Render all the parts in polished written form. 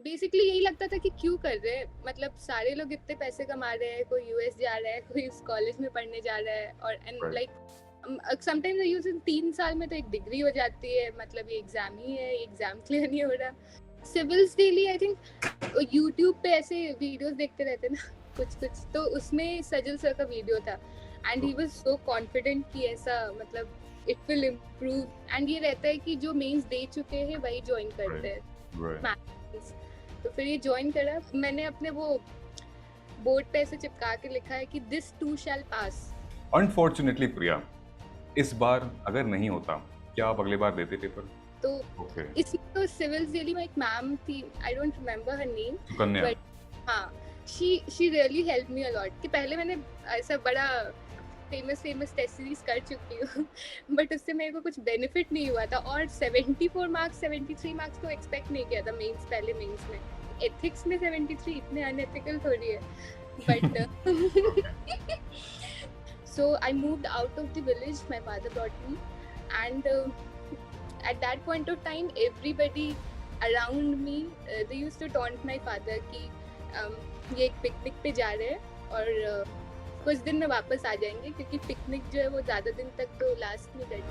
Basically यही लगता था कि क्यों कर रहे हैं, मतलब सारे लोग इतने पैसे कमा रहे हैं, कोई यूएस जा रहा है, कोई इस कॉलेज में पढ़ने जा रहा है, और and like sometimes I use in 3 साल में तो एक डिग्री हो जाती है, मतलब ये एग्जाम ही है, ये एग्जाम क्लियर नहीं हो रहा। Civils daily I think YouTube पे ऐसे वीडियोस देखते रहते ना कुछ कुछ, तो उसमें सजल सर का वीडियो था and he was so confident कि ऐसा मतलब इट विल इम्प्रूव, एंड ये रहता है कि जो मेंस दे चुके हैं वही ज्वाइन करते हैं। तो फिर ये ज्वाइन करा मैंने, अपने वो बोर्ड पे ऐसे चिपका के लिखा है कि this too shall pass. Unfortunately Priya, इस बार अगर नहीं होता, क्या आप अगले बार देते पेपर? तो इसमें तो सिविल्स डेली में एक मैम थी, I don't remember her name, Sukanya, but हाँ she really help me a lot. कि पहले मैंने ऐसा बड़ा फेमस टेस्ट सीरीज कर चुकी हूँ बट उससे मेरे को कुछ बेनिफिट नहीं हुआ था, और 74 मार्क्स 73 मार्क्स तो एक्सपेक्ट नहीं किया था मेंस, पहले मेंस में एथिक्स में 73 इतने अनएथिकल थोड़ी है, but so I moved out of the village, my father brought me, and at that point of time everybody around me they used to taunt my father कि ये एक picnic पे जा रहे हैं और कुछ दिन में वापस आ जाएंगे, क्योंकि पिकनिक जो है वो ज़्यादा दिन तक तो लास्ट नहीं करती।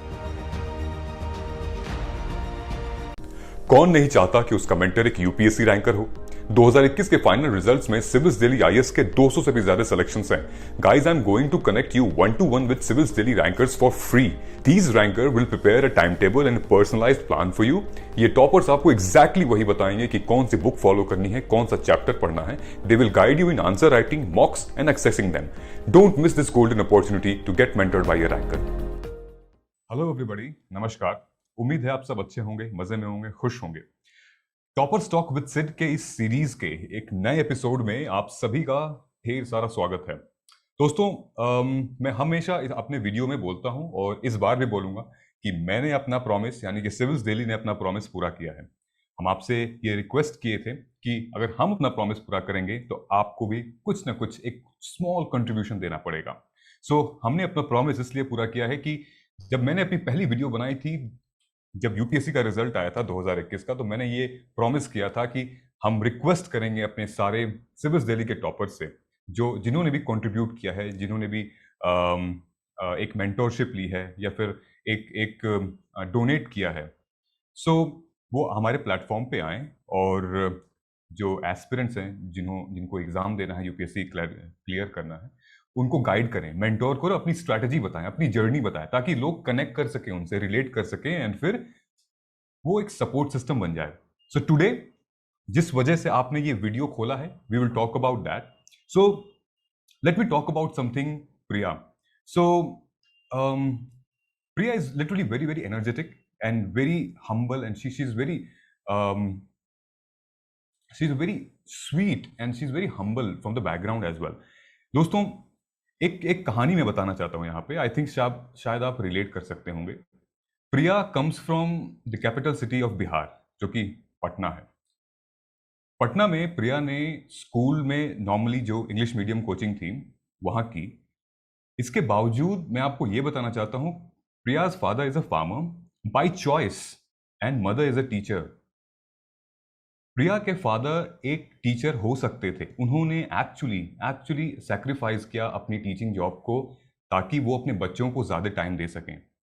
कौन नहीं चाहता कि उसका मेंटर एक यूपीएससी रैंकर हो। 2021 के फाइनल रिजल्ट्स में सिविल्स दिल्ली आईएएस के 200 से भी ज्यादा सिलेक्शंस हैं। Guys, I am going to connect you 1-to-1 with civils Delhi rankers for free. These ranker will prepare a time table and personalised plan for you. ये toppers आपको exactly वही बताएंगे कि कौन सी बुक फॉलो करनी है, कौन सा चैप्टर पढ़ना है। They will guide you in answer writing, mocks and accessing them. Don't miss this golden opportunity to get mentored by a ranker. Hello everybody, नमस्कार। उम्मीद है आप सब अच्छे होंगे, मजे में होंगे, खुश होंगे। टॉपर स्टॉक विद सिड के इस सीरीज के एक नए एपिसोड में आप सभी का ढेर सारा स्वागत है। दोस्तों, मैं हमेशा अपने वीडियो में बोलता हूं और इस बार भी बोलूंगा कि मैंने अपना प्रॉमिस, यानी कि सिविल्स डेली ने अपना प्रॉमिस पूरा किया है। हम आपसे ये रिक्वेस्ट किए थे कि अगर हम अपना प्रॉमिस पूरा करेंगे तो आपको भी कुछ ना कुछ एक स्मॉल कंट्रीब्यूशन देना पड़ेगा। सो हमने अपना प्रॉमिस इसलिए पूरा किया है कि जब मैंने अपनी पहली वीडियो बनाई थी, जब यूपीएससी का रिजल्ट आया था 2021 का, तो मैंने ये प्रॉमिस किया था कि हम रिक्वेस्ट करेंगे अपने सारे सिविल्स दिल्ली के टॉपर्स से, जिन्होंने भी कंट्रीब्यूट किया है, जिन्होंने भी एक मेंटोरशिप ली है या फिर एक डोनेट किया है, सो वो हमारे प्लेटफॉर्म पे आए और जो एस्पिरेंट्स हैं, जिनको एग्जाम देना है, यूपीएससी क्लियर करना है, उनको गाइड करें, मेंटोर करो, अपनी स्ट्रैटेजी बताएं, अपनी जर्नी बताएं, ताकि लोग कनेक्ट कर सकें, उनसे रिलेट कर सकें एंड फिर वो एक सपोर्ट सिस्टम बन जाए। सो टुडे, जिस वजह से आपने ये वीडियो खोला है, we will talk about that. So let me talk about something Priya. सो Priya is literally very, very energetic and very humble, and she's very sweet and she's very humble from the background as well. दोस्तों, एक कहानी मैं बताना चाहता हूँ यहाँ पे। आई थिंक शायद आप रिलेट कर सकते होंगे। Priya comes from the capital city of Bihar, जो कि पटना है। पटना में प्रिया ने स्कूल में नॉर्मली जो इंग्लिश मीडियम कोचिंग थी वहाँ की। इसके बावजूद मैं आपको ये बताना चाहता हूँ, Priya's father is a farmer by choice and mother is a teacher. Priya के फादर एक टीचर हो सकते थे, उन्होंने एक्चुअली सैक्रिफाइस किया अपनी टीचिंग जॉब को ताकि वो अपने बच्चों को ज़्यादा टाइम दे सकें।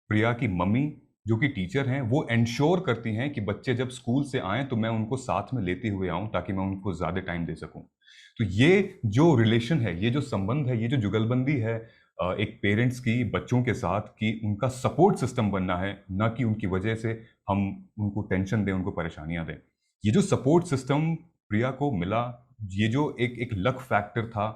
प्रिया की मम्मी, जो कि टीचर हैं, वो एंश्योर करती हैं कि बच्चे जब स्कूल से आएँ तो मैं उनको साथ में लेते हुए आऊँ ताकि मैं उनको ज़्यादा टाइम दे सकूँ। तो ये जो रिलेशन है, ये जो संबंध है, ये जो जुगलबंदी है एक पेरेंट्स की बच्चों के साथ, कि उनका सपोर्ट सिस्टम बनना है, ना कि उनकी वजह से हम उनको टेंशन दें, उनको परेशानियां दें। ये जो सपोर्ट सिस्टम प्रिया को मिला, ये जो एक लक फैक्टर था,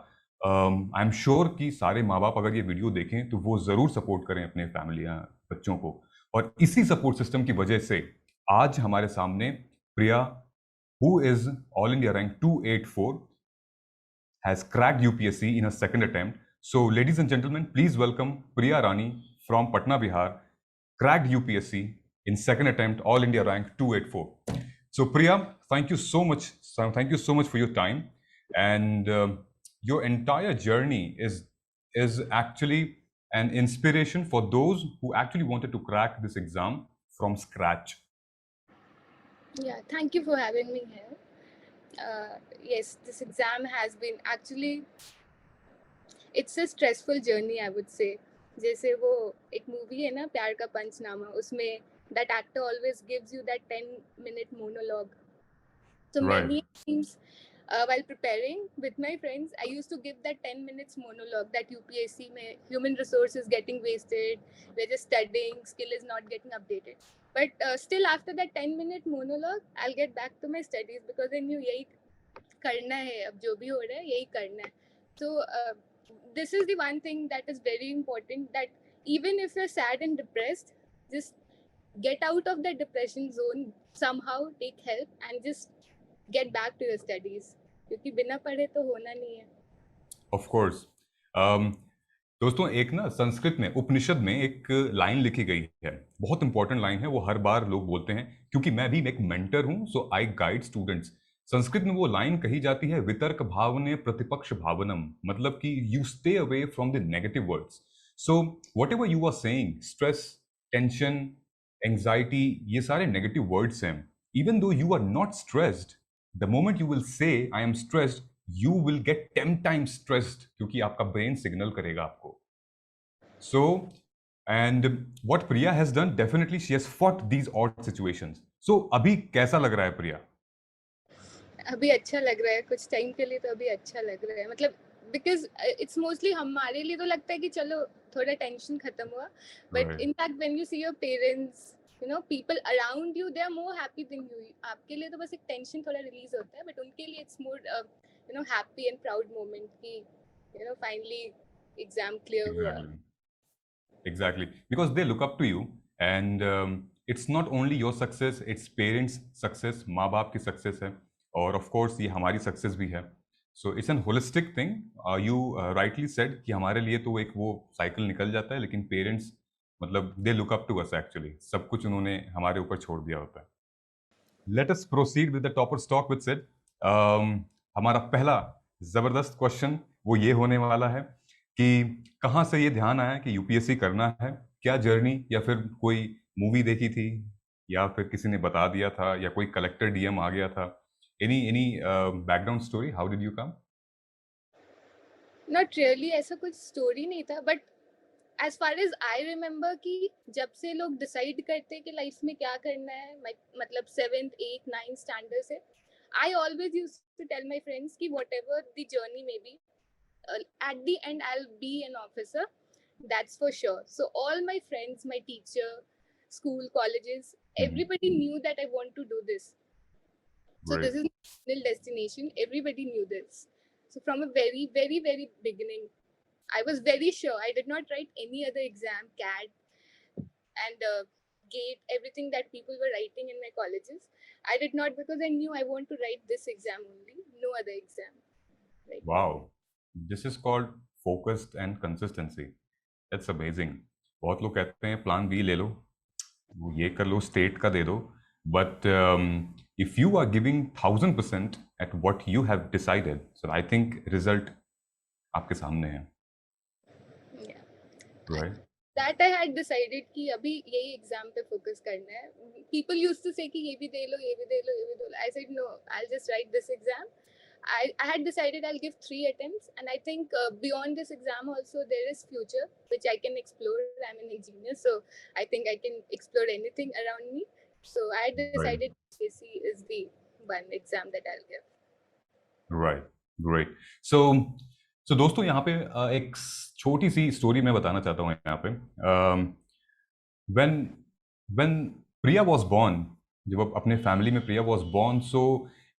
आई एम श्योर कि सारे माँ बाप अगर ये वीडियो देखें तो वो ज़रूर सपोर्ट करें अपने फैमिली बच्चों को। और इसी सपोर्ट सिस्टम की वजह से आज हमारे सामने Priya, who is all India rank 284, has cracked UPSC in a second attempt. So, ladies and gentlemen, please welcome Priya Rani from Patna, Bihar, cracked UPSC in second attempt, all India rank 284. So, Priya, thank you so much. Thank you so much for your time, and your entire journey is actually an inspiration for those who actually wanted to crack this exam from scratch. Yeah, thank you for having me here. Yes, this exam has been actually, it's a stressful journey, I would say. जैसे वो एक movie है ना प्यार का पंचनामा, उसमें that actor always gives you that 10-minute monologue. So Right. many times while preparing with my friends, I used to give that 10 minutes monologue that UPSC mein human resource is getting wasted, we're just studying, skill is not getting updated. But still after that 10-minute monologue, I'll get back to my studies because I knew यही करना है, अब जो भी हो रहा है यही करना है. So this is the one thing that is very important, that even if you're sad and depressed, just get out of that depression zone somehow, take help and just get back to your studies, क्योंकि बिना पढ़े तो होना नहीं है. Of course. दोस्तों एक ना संस्कृत में उपनिषद में एक लाइन लिखी गई है, बहुत इंपॉर्टेंट लाइन है, वो हर बार लोग बोलते हैं क्योंकि मैं भी एक मेंटर हूं, सो आई गाइड स्टूडेंट्स. संस्कृत में वो लाइन कही जाती है, वितर्क भावने प्रतिपक्ष भावनम, मतलब कि you stay away from the negative words. So whatever you are saying, stress, tension, anxiety, ये सारे नेगेटिव वर्ड्स हैं. Even though you are not stressed, the moment you will say I am stressed, you will get 10 times stressed क्योंकि आपका brain signal करेगा आपको. So, and what Priya has done, definitely she has fought these odd situations. So, अभी कैसा लग रहा है प्रिया? अभी अच्छा लग रहा है, कुछ टाइम के लिए तो अभी अच्छा लग रहा है, मतलब बिकॉज इट्स मोस्टली हमारे लिए तो लगता है कि चलो थोड़ा टेंशन खत्म हुआ, but in fact when you see your parents, you know, people around you, they are more happy than you. आपके लिए तो बस एक टेंशन थोड़ा रिलीज होता है, बट उनके लिए it's more you know happy and proud moment कि you know finally exam clear हुआ. Exactly, because they look up to you, and it's not only your success, it's parents' success, माँ बाप की success है, और of course ये हमारी success भी है. So it's an holistic thing. You rightly said कि हमारे लिए तो एक वो cycle निकल जाता है, लेकिन parents मतलब they look up to us actually. सब कुछ उन्होंने हमारे ऊपर छोड़ दिया होता है. Let us proceed with the topper's talk with Sid. हमारा पहला जबरदस्त क्वेश्चन वो ये होने वाला है कि कहाँ से ये ध्यान आया कि यूपीएससी करना है? क्या जर्नी, या फिर कोई मूवी देखी थी, या फिर किसी ने बता दिया था, या कोई कलेक्टर डीएम आ गया था? Any background story, how did you come? Not really, ऐसा कुछ स्टोरी नहीं था, but as far as I remember कि जब से लोग डिसाइड करते हैं कि लाइफ में क्या करना है, मतलब 7th 8th 9th स्टैंडर्ड से, I always used to tell my friends कि whatever the journey may be, at the end I'll be an officer, that's for sure. So all my friends, my teacher, school, colleges, everybody knew that I want to do this. So this is my final destination. Everybody knew this. So from a very, very, very beginning, I was very sure. I did not write any other exam, CAT and GATE, everything that people were writing in my colleges. I did not, because I knew I want to write this exam only, no other exam. Right? Wow, this is called focused and consistency. That's amazing. बहुत लोग कहते हैं plan B ले लो, ये कर लो, state का दे दो, but if you are giving 1000% at what you have decided, so I think result आपके सामने है. Right. That I had decided कि अभी यही एग्जाम पे फोकस करना है. People used to say कि ये भी दे लो, ये भी दे लो, ये भी दे लो. I said no, I'll just write this exam. I had decided I'll give 3 attempts, and I think beyond this exam also there is future which I can explore. I'm an engineer, so I think I can explore anything around me. So I had decided UPSC is the one exam that I'll give. Right, great. So दोस्तों यहाँ पे एक छोटी सी story मैं बताना चाहता हूँ यहाँ पे. When प्रिया was born, जब अपने फैमिली में प्रिया was born, so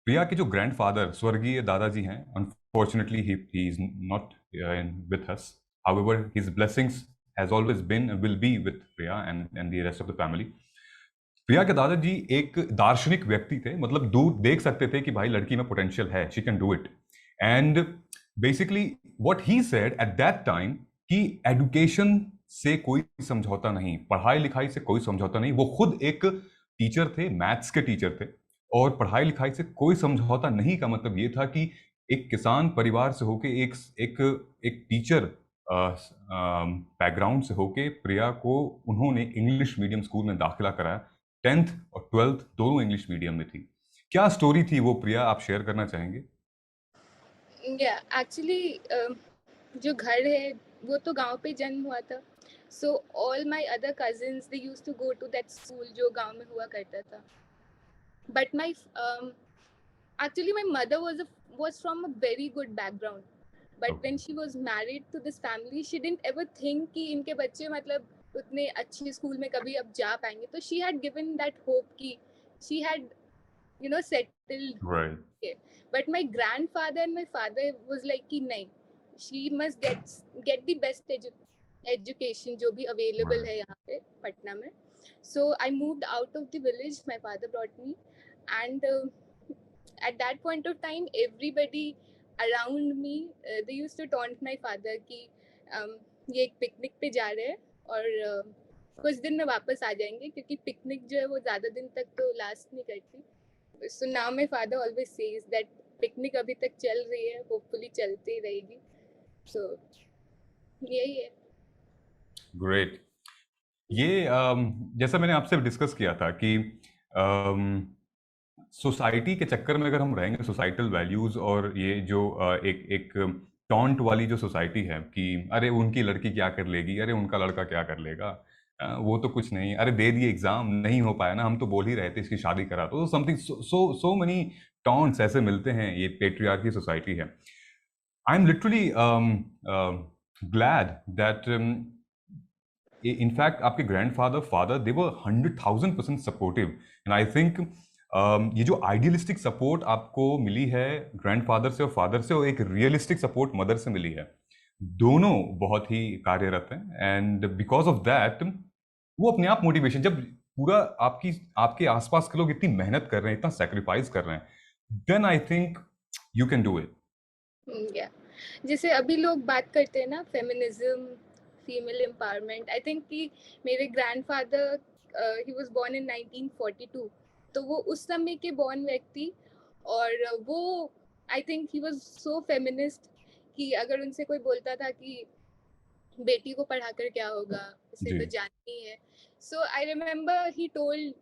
प्रिया के जो ग्रैंडफादर स्वर्गीय दादाजी हैं, unfortunately he is not with us. However, his blessings has always been and will be with Priya and the rest of the family. प्रिया के दादाजी एक दार्शनिक व्यक्ति थे, मतलब दूर देख सकते थे कि भाई लड़की में पोटेंशियल है, she can do it. And basically what he said at that time कि एजुकेशन से कोई समझौता नहीं, पढ़ाई लिखाई से कोई समझौता नहीं. वो खुद एक टीचर थे, मैथ्स के टीचर थे, और पढ़ाई लिखाई से कोई समझौता नहीं का मतलब ये था कि एक किसान परिवार से होके एक टीचर बैकग्राउंड से होके प्रिया को उन्होंने इंग्लिश मीडियम स्कूल में दाखिला कराया. 10th और 12th दोनों इंग्लिश मीडियम में थी. क्या स्टोरी थी वो प्रिया, आप शेयर करना चाहेंगे? एक्चुअली जो घर है वो तो गांव पे जन्म हुआ था. So all my other cousins they used to go to that school जो गांव में हुआ करता था. But my actually my mother was from a very good background. But Okay. when she was married to this family, she didn't ever think कि इनके बच्चे मतलब उतने अच्छे स्कूल में कभी अब जा पाएंगे. तो she had given that hope कि she had settled. Right. But my grandfather and my father was like कि नहीं, she must get the best education जो भी available Right. है यहाँ पे पटना में. So I moved out of the village. My father brought me, and at that point of time, everybody around me they used to taunt my father कि ये एक picnic पे जा रहे हैं और कुछ दिन में वापस आ जाएंगे, क्योंकि पिकनिक जो है वो ज्यादा दिन तक तो लास्ट नहीं करती. So now my father always says that picnic अभी तक चल रही है, होपफुली चलती रहेगी. So यही है. ग्रेट. ये जैसा मैंने आपसे डिस्कस किया था कि सोसाइटी के चक्कर में अगर हम रहेंगे, सोसाइटल वैल्यूज और ये जो एक एक टॉन्ट वाली जो सोसाइटी है कि अरे उनकी लड़की क्या कर लेगी, अरे उनका लड़का क्या कर लेगा, वो तो कुछ नहीं, अरे दे दिए एग्जाम नहीं हो पाया ना, हम तो बोल ही रहे थे इसकी शादी करा. तो समथिंग सो मेनी टॉन्ट्स ऐसे मिलते हैं. ये पेट्रियार्की सोसाइटी है. I am literally glad that in fact आपके grandfather father they were 100,000% supportive. And I think ये जो आइडियलिस्टिक सपोर्ट आपको मिली है ग्रैंडफादर से और फादर से, और एक रियलिस्टिक सपोर्ट मदर से मिली है, दोनों बहुत ही कार्यरत हैं. एंड बिकॉज ऑफ दैट वो अपने आप मोटिवेशन, जब पूरा आपके आसपास के लोग इतनी मेहनत कर रहे हैं, इतना सेक्रीफाइस कर रहे हैं, then I think you can do it. जैसे अभी लोग बात करते हैं ना feminism, female empowerment. I think कि मेरे grandfather he was born in 1942, तो वो उस समय के बॉर्न व्यक्ति, और वो I think he was so feminist कि अगर उनसे कोई बोलता था कि बेटी को पढ़ाकर क्या होगा, उसे तो जाननी है. So I remember he told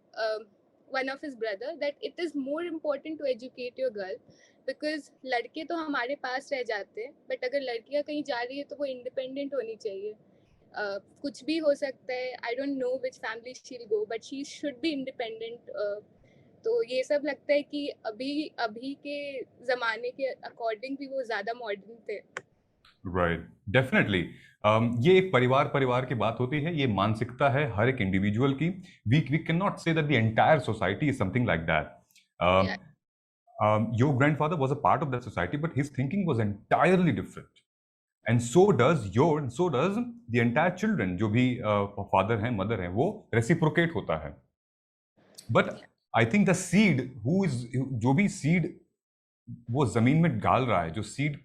one of his brother that it is more important to educate your girl, because लड़के तो हमारे पास रह जाते हैं, बट अगर लड़कियां कहीं जा रही है तो वो इंडिपेंडेंट होनी चाहिए. कुछ भी हो सकता है, I don't know which family she will go, but she should be independent. तो ये सब लगता है कि अभी के जमाने के अकॉर्डिंग भी वो ज्यादा मॉडर्न थे. Right, definitely. ये एक परिवार की बात होती है, ये मानसिकता है हर एक इंडिविजुअल की. We can not say that the entire society is something like that. Your grandfather was a part of that society, but his thinking was entirely different. And so does the entire children. जो भी father हैं, mother हैं, वो reciprocate होता है. But I think the seed जो भी seed वो जमीन में डाल रहा है, जो seed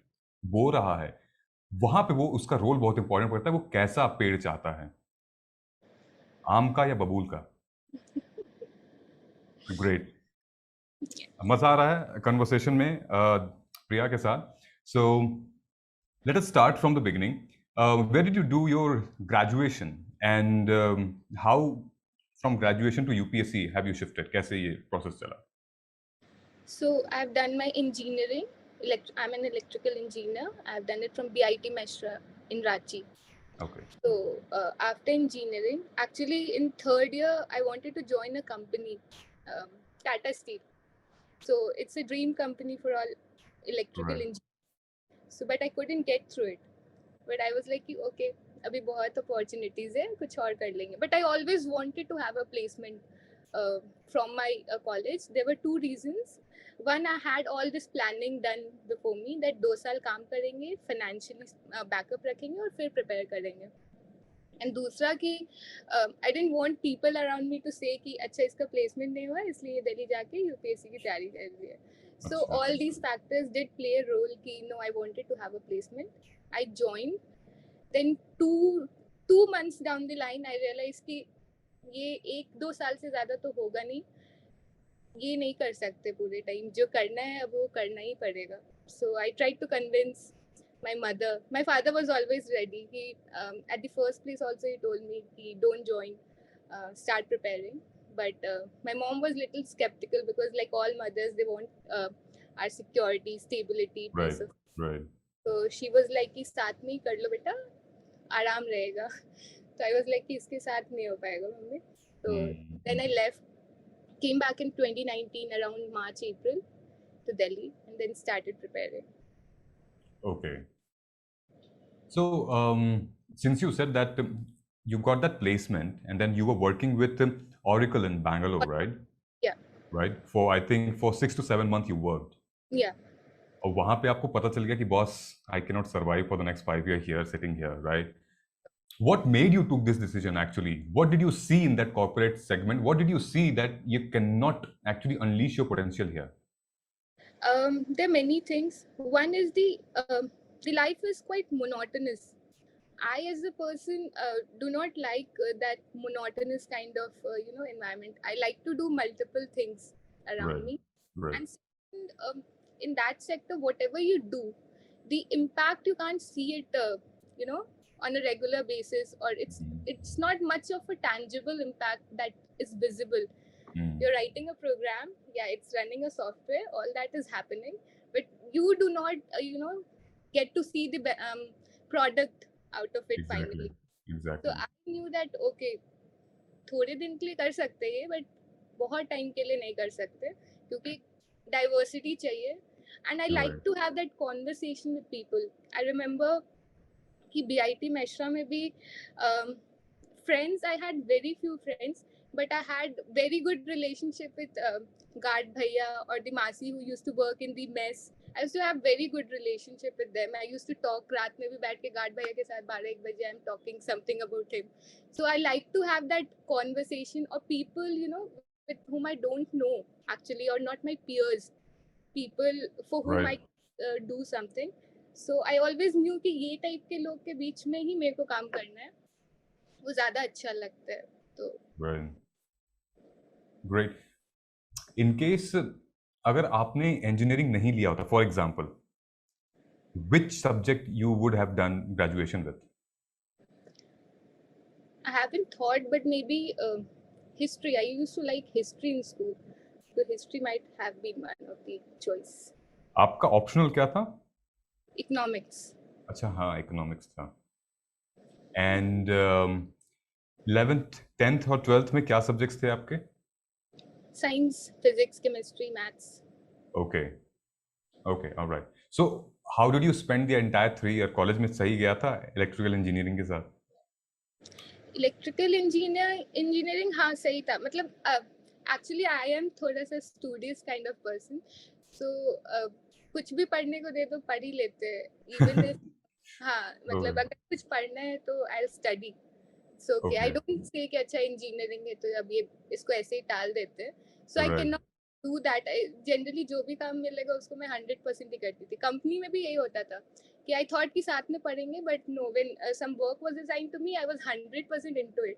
बो रहा है, वहां पे वो उसका रोल बहुत इंपॉर्टेंट पड़ता है. वो कैसा पेड़ चाहता है, आम का या बबूल का. ग्रेट. मजा आ रहा है कन्वर्सेशन में प्रिया के साथ. So let us start from the beginning. Where did you do your graduation and how from graduation to UPSC have you shifted? कैसे ये प्रोसेस चला? So I've done my engineering. I'm an electrical engineer. I've done it from BIT Meshra in Ranchi. Okay. So after engineering, actually in third year, I wanted to join a company, Tata Steel. So it's a dream company for all electrical engineers. So but I couldn't get through it. But I was like, okay, अभी बहुत opportunities है, कुछ और कर लेंगे. But I always wanted to have a placement from my college. There were two reasons. One, I had all this planning done before me that 2 साल काम करेंगे, financially backup रखेंगे और फिर prepare करेंगे. And दूसरा कि I didn't want people around me to say कि अच्छा इसका placement नहीं हुआ इसलिए दिल्ली जाके UPSC की तैयारी कर रही है. So all these factors did play a role कि no, I wanted to have a placement. I joined. Then two months down the line, I realized कि ये 1-2 साल से ज़्यादा तो होगा नहीं, ये नहीं कर सकते पूरे टाइम. जो करना है अब वो करना ही पड़ेगा. So I tried to convince my mother. My father was always ready. He at the first place also he told me कि don't join, start preparing. but my mom was little skeptical because like all mothers, they want our security, stability, Right, peace of. right. So she was like कि साथ में ही कर लो बेटा, आराम रहेगा. So I was like कि इसके साथ नहीं हो पाएगा mummy. So then I left, came back in 2019 around March, April to Delhi and then started preparing. Okay. So, since you said that you got that placement and then you were working with Oracle in Bangalore, right? Yeah. Right. For I think for 6 to 7 months you worked. Yeah. और वहाँ पे आपको पता चल गया कि boss, I cannot survive for the next 5 years here, sitting here, right? What made you took this decision actually? What did you see in that corporate segment? What did you see that you cannot actually unleash your potential here? There are many things. One is the life is quite monotonous. I, as a person, do not like that monotonous kind of environment. I like to do multiple things around Right, me. right. And second, in that sector, whatever you do, the impact you can't see it, on a regular basis, or it's not much of a tangible impact that is visible. You're writing a program, yeah, it's running a software, all that is happening, but you do not, get to see the product out of it finally. Exactly. So I knew that okay, थोड़े दिन के लिए कर सकते हैं but बहुत time के लिए नहीं कर सकते क्योंकि डाइवर्सिटी चाहिए. And I like to have that conversation with people. I remember कि बीआईटी मेश्रा में भी friends, I had very few friends, but I had very good relationship with guard bhaiya or the masi who used to work in the mess. I used to have very good relationship with them. I used to talk रात में भी बैठ के guard bhaiya के साथ 12-1 बजे I'm talking something about him. So I like to have that conversation or people, with whom I don't know actually, or not my peers, people for whom I do something. So I always knew कि ये type के लोग के बीच में ही मेरे को काम करना है, वो ज़्यादा अच्छा लगता है. तो Great. In case अगर आपने engineering नहीं लिया होता, for example, which subject you would have done graduation with? I haven't thought, but maybe history. I used to like history in school, so history might have been one of the choice. आपका optional क्या था? Economics. अच्छा हाँ, economics था. And 11th, 10th और 12th में क्या subjects थे आपके? Science, physics, chemistry, maths. Okay, all right. So how did you spend the entire 3 year? College में सही गया था electrical engineering के साथ? इलेक्ट्रिकल इंजीनियरिंग हाँ सही था. मतलब एक्चुअली आई एम थोड़ा सा स्टूडियस काइंड ऑफ पर्सन. सो कुछ भी पढ़ने को दे तो पढ़ ही लेते हैं. इवन हाँ मतलब अगर कुछ पढ़ना है तो I study. So okay, I don't say कि अच्छा इंजीनियरिंग है तो अब ये इसको ऐसे ही टाल देते हैं. So I can not do that. Generally जो भी काम मिलेगा उसको मैं 100% ही करती थी. कंपनी में भी यही होता था कि आई थॉट कि साथ में पढ़ेंगे, but no, when some work was assigned to me I was 100% into it.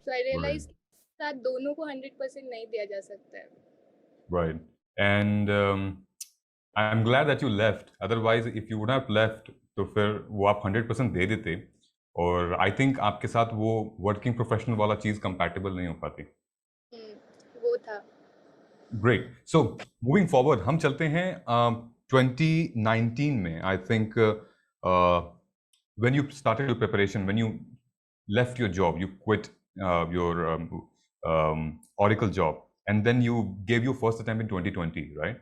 So I realise साथ दोनों को 100% नहीं दिया जा सकता है. Right. And I'm glad that you left. Otherwise, if you would have left, तो फिर वो आप 100% दे देते और I think आपके साथ वो working professional वाला चीज़ compatible नहीं हो पाती. वो था. Great. So moving forward, हम चलते हैं 2019 में. I think when you started your preparation, when you left your job, you quit your Oracle job, and then you gave your first attempt in 2020, right?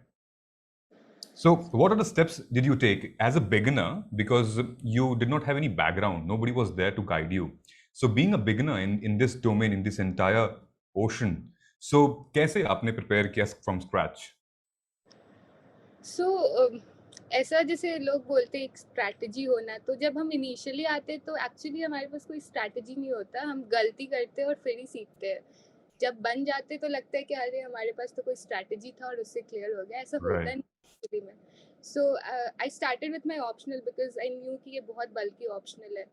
So what are the steps did you take as a beginner, because you did not have any background, nobody was there to guide you. So being a beginner in this domain, in this entire ocean, so कैसे आपने prepare किया from scratch? So ऐसा जैसे लोग बोलते हैं एक strategy होना, तो जब हम इनिशियली आते तो एक्चुअली हमारे पास कोई स्ट्रैटेजी नहीं होता. हम गलती करते हैं और फिर ही सीखते हैं. जब बन जाते तो लगता है कि अरे हमारे पास तो कोई स्ट्रैटेजी था और उससे क्लियर हो गया. ऐसा होता है नहीं में. So I started with my optional because I knew कि ये बहुत बल्कि ऑप्शनल है.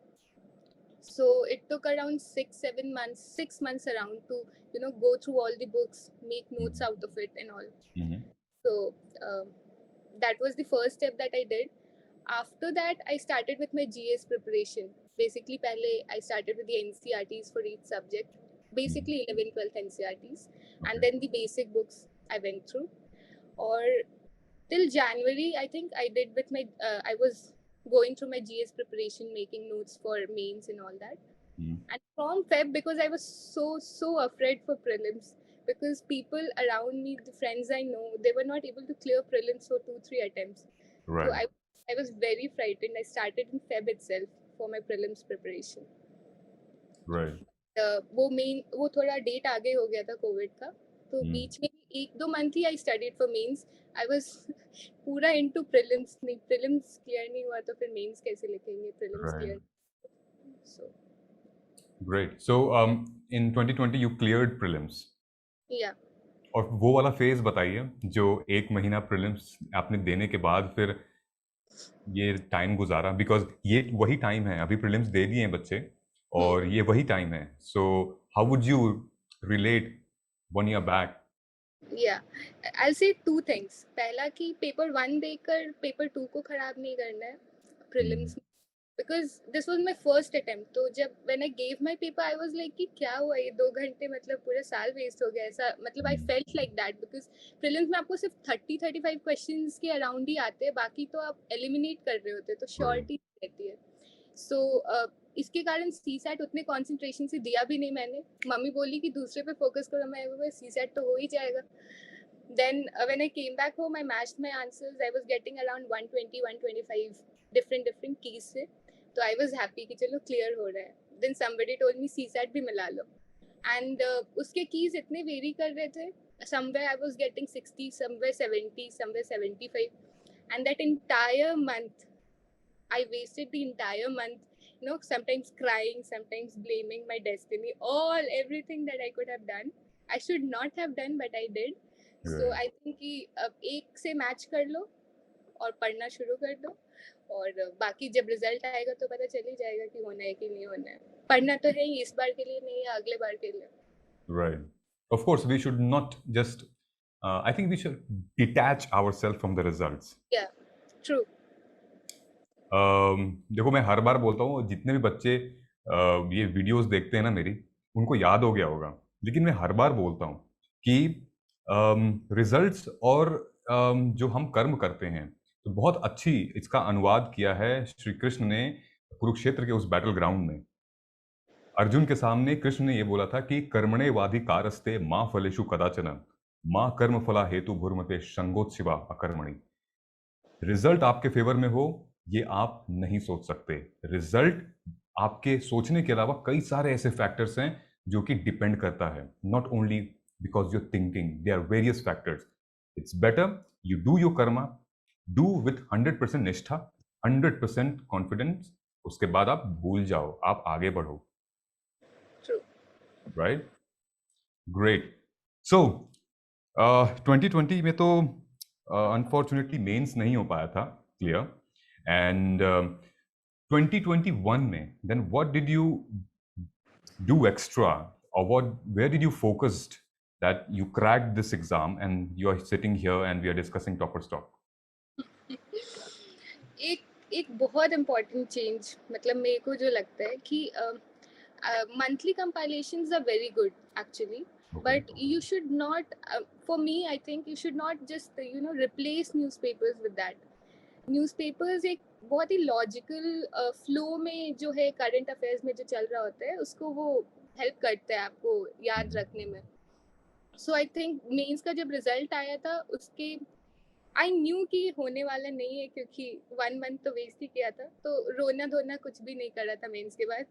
So it took around 6 months around to go through all the books, make notes out of it and all. So that was the first step that I did. After that I started with my GS preparation. Basically pehle I started with the NCERTs for each subject, basically 11th 12th NCERTs. and then the basic books I went through. Or till January, I think I did with my, I was going through my GS preparation, making notes for mains and all that. And from Feb, because I was so afraid for prelims, because people around me, the friends I know, they were not able to clear prelims for 2-3 attempts. Right. So I was very frightened. I started in Feb itself for my prelims preparation. Right. वो थोड़ा date आगे हो गया था Covid का, तो बीच में 1-2 मंथ ही I studied for mains. I was पूरा इनटू प्रीलिम्स. नहीं, प्रीलिम्स क्लियर नहीं हुआ तो फिर मेंस कैसे लिखेंगे? Prelims clear. So great. So in 2020 you cleared prelims. Yeah. और वो वाला फेज बताइए जो 1 महीना प्रीलिम्स आपने देने के बाद फिर ये टाइम गुजारा, बिकॉज ये वही टाइम है, अभी प्रीलिम्स दे दिए हैं बच्चे और ये वही टाइम है. So how would you relate 1 year back? Yeah, I'll say 2 things. पहला कि पेपर 1 देकर पेपर 2 को खराब नहीं करना है प्रीलिम्स में, because this was my first attempt. तो जब when I gave my paper, I was like कि क्या हुआ ये 2 घंटे, मतलब पूरा साल वेस्ट हो गया ऐसा. मतलब I felt like that because prelims में आपको सिर्फ 30-35 क्वेश्चंस के अराउंड ही आते हैं, बाकी तो आप एलिमिनेट कर रहे होते हैं, तो श्योरिटी रहती है. सो इसके कारण सीसैट उतने कंसंट्रेशन से दिया भी नहीं मैंने. मम्मी बोली कि दूसरे पे फोकस करो. मैं सीसैट तो हो ही जाएगा. Then when I came back home, I matched my answers. I was getting around 120-125 different keys से. तो I was happy कि चलो clear हो रहा है. Then somebody told me CSAT भी मिला लो. And उसके keys इतने vary कर रहे थे. Somewhere I was getting 60, somewhere 70, somewhere 75. And that entire month, I wasted the entire month, sometimes crying, sometimes blaming my destiny, everything that I could have done. I should not have done, but I did. So I think कि अब एक से match कर लो और पढ़ना शुरू कर दो, और बाकी जब रिजल्ट आएगा तो पता चल ही जाएगा कि होना है कि नहीं होना है. पढ़ना तो है ही, इस बार के लिए नहीं है, अगले बार के लिए. Right. Of course, we should not just. I think we should detach ourselves from the results. Yeah, true. देखो, मैं हर बार बोलता हूँ, जितने भी बच्चे ये वीडियोस देखते हैं ना मेरी, उनको याद हो गया होगा, लेकिन मैं हर बार बोलता हूँ कि रिजल्ट्स और जो हम कर्म करते हैं, तो बहुत अच्छी इसका अनुवाद किया है श्री कृष्ण ने कुरुक्षेत्र के उस बैटल ग्राउंड में. अर्जुन के सामने कृष्ण ने ये बोला था कि कर्मणे वाधिकारस्ते मां फलेषु कदाचन मां कर्म फला हेतु भूर्मते संगोत्सिवा अकर्मणि. रिजल्ट आपके फेवर में हो ये आप नहीं सोच सकते. रिजल्ट आपके सोचने के अलावा कई सारे ऐसे फैक्टर्स हैं जो कि डिपेंड करता है. Not only because your thinking, there are various factors. It's better you do your karma, do with 100% निष्ठा, 100% कॉन्फिडेंस. उसके बाद आप भूल जाओ, आप आगे बढ़ो. राइट? ग्रेट. सो 2020 में तो अनफॉर्चुनेटली मेंस नहीं हो पाया था क्लियर. And 2021 में, then what did you do extra, or where did you focused that you cracked this exam and you are sitting here and we are discussing Topper's Talk? एक बहुत important change, मतलब मेरे को जो लगता है कि monthly compilations are very good actually, but you should not, for me I think you should not just replace newspapers with that. Newspapers एक बहुत ही लॉजिकल फ्लो में जो है करंट अफेयर्स में जो चल रहा होता है उसको वो हेल्प करते हैं आपको याद रखने में. सो आई थिंक मेंस का जब रिजल्ट आया था उसके आई न्यू कि होने वाला नहीं है, क्योंकि 1 मंथ तो वेस्ट ही किया था, तो रोना धोना कुछ भी नहीं कर रहा था मेंस के बाद.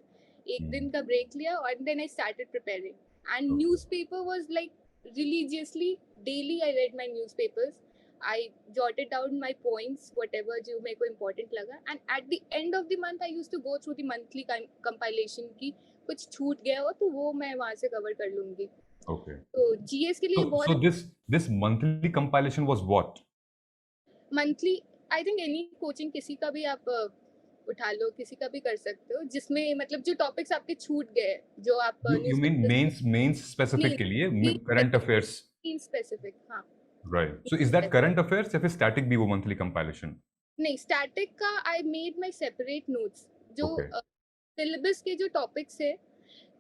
एक दिन का ब्रेक लिया और then I started preparing. And newspaper was like religiously daily I read my newspapers. I jotted down my points, whatever जो मेरे को important लगा, and at the end of the month I used to go through the monthly compilation की कुछ छूट गया हो तो वो मैं वहाँ से cover कर लूँगी. Okay. तो GS के लिए बहुत. So this monthly compilation was what? Monthly, I think any coaching किसी का भी आप उठा लो, किसी का भी कर सकते हो, जिसमें मतलब जो टॉपिक्स आपके छूट गए, जो आप you mean mains specific के लिए current affairs? Main specific, हाँ. Right. So is that current affairs या फिर static भी वो monthly compilation? नहीं, static का I made my separate notes. जो syllabus के जो topics है,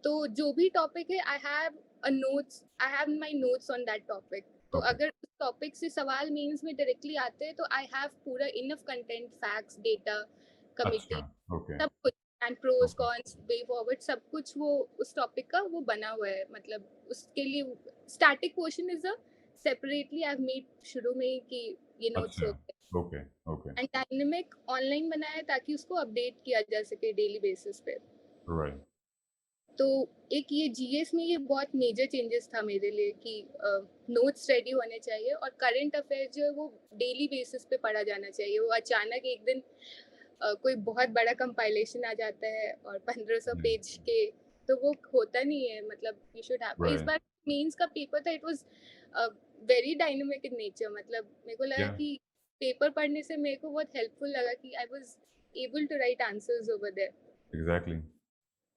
तो जो भी topic है I have notes, I have my notes on that topic. तो Okay. अगर उस टॉपिक से सवाल मेंस में डायरेक्टली आते हैं तो आई हैव पूरा enough content, facts, data, committee, अच्छा. Okay. सब कुछ, and pros Okay. Cons, way forward, सब कुछ वो उस टॉपिक का वो बना हुआ है. मतलब उसके लिए static portion is a separately I have made शुरू में ही कि ये नोट्स हो अच्छा. गए, Okay. Okay. And dynamic online बनाया है ताकि उसको अपडेट किया जा सके डेली बेसिस पे. Right. तो एक ये जीएस में ये बहुत मेजर चेंजेस था मेरे लिए कि नोट्स रेडी होने चाहिए और करंट अफेयर जो है वो डेली बेसिस पे पढ़ा जाना चाहिए. वो अचानक एक दिन कोई बहुत बड़ा कंपाइलेशन आ जाता है और 1500 पेज के, तो वो होता नहीं है. मतलब यू शुड हैव. इस Right. बार मेंस का पेपर था, it was very dynamic in nature. मतलब मेरे को लगा Yeah. कि पेपर पढ़ने से मेरे को बहुत हेल्पफुल लगा कि I was able to write answers over there. Exactly.